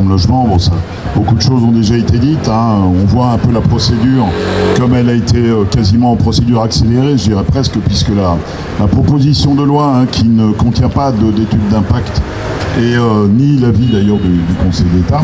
logement, bon, ça, beaucoup de choses ont déjà été dites, hein. On voit un peu la procédure comme elle a été quasiment en procédure accélérée, je dirais presque, puisque la proposition de loi qui ne contient pas d'étude d'impact et ni l'avis d'ailleurs du Conseil d'État.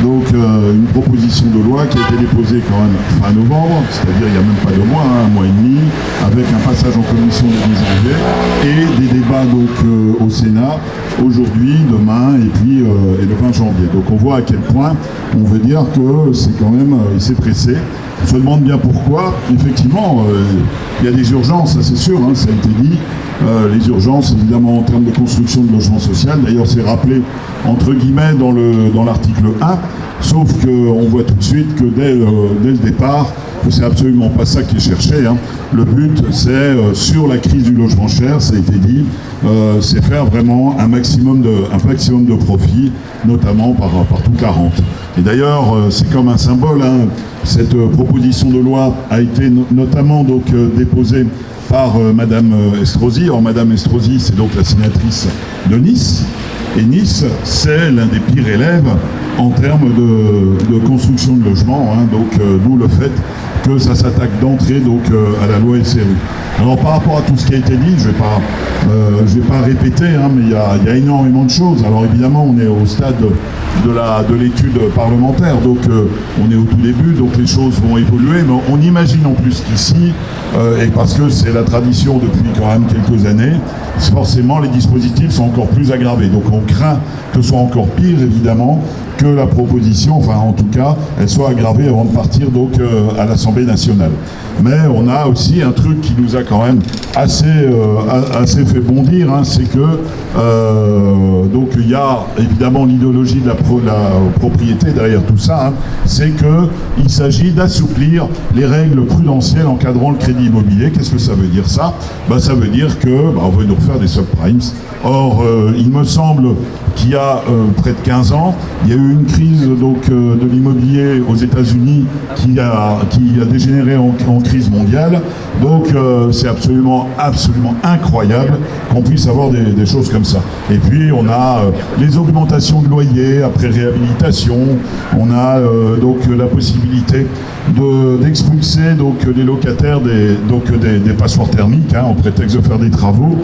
Donc une proposition de loi qui a été déposée quand même fin novembre, c'est-à-dire il n'y a même pas 2 mois, un mois et demi, avec un passage en commission le 10 janvier et des débats donc au Sénat aujourd'hui, demain et puis et le 20 janvier. Donc on voit à quel point on veut dire que c'est quand même, il s'est pressé. On se demande bien pourquoi. Effectivement, il y a des urgences, ça c'est sûr, ça a été dit. Les urgences, évidemment, en termes de construction de logement social. D'ailleurs, c'est rappelé, entre guillemets, dans l'article 1, sauf qu'on voit tout de suite que dès le départ, c'est absolument pas ça qui est cherché. Le but, c'est, sur la crise du logement cher, ça a été dit, c'est faire vraiment un maximum de profit, notamment par toute la rente. Et d'ailleurs, c'est comme un symbole, cette proposition de loi a été notamment donc déposée par Madame Estrosi. Or, Madame Estrosi, c'est donc la sénatrice de Nice. Et Nice, c'est l'un des pires élèves en termes de construction de logements. Donc, d'où le fait que ça s'attaque d'entrée donc à la loi SRU. Alors, par rapport à tout ce qui a été dit, je vais pas répéter, mais il y a énormément de choses. Alors, évidemment, on est au stade de l'étude parlementaire, donc on est au tout début, donc les choses vont évoluer, mais on imagine en plus qu'ici, et parce que c'est la tradition depuis quand même quelques années, forcément les dispositifs sont encore plus aggravés. Donc on craint que ce soit encore pire, évidemment, que la proposition, enfin en tout cas, elle soit aggravée avant de partir donc à l'Assemblée nationale. Mais on a aussi un truc qui nous a quand même assez fait bondir, c'est que donc il y a évidemment l'idéologie de la propriété derrière tout ça, c'est qu'il s'agit d'assouplir les règles prudentielles encadrant le crédit immobilier. Qu'est-ce que ça veut dire ça ? Ça veut dire que on veut nous refaire des subprimes. Or, il me semble qu'il y a près de 15 ans, il y a eu une crise donc, de l'immobilier aux États-Unis qui a dégénéré en crise mondiale. Donc, c'est absolument incroyable qu'on puisse avoir des choses comme ça. Et puis, on a les augmentations de loyers après réhabilitation. On a donc la possibilité d'expulser donc les locataires des passoires thermiques en prétexte de faire des travaux,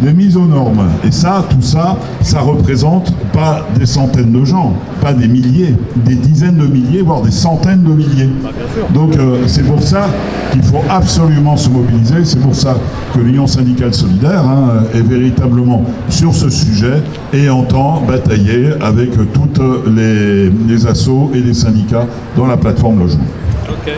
des mises aux normes. Et ça, tout ça, ça représente pas des centaines de gens, pas des milliers, des dizaines de milliers, voire des centaines de milliers. Donc c'est pour ça qu'il faut absolument se mobiliser. C'est pour ça que l'Union syndicale solidaire est véritablement sur ce sujet et entend batailler avec toutes les assos et les syndicats dans la plateforme logement. Okay.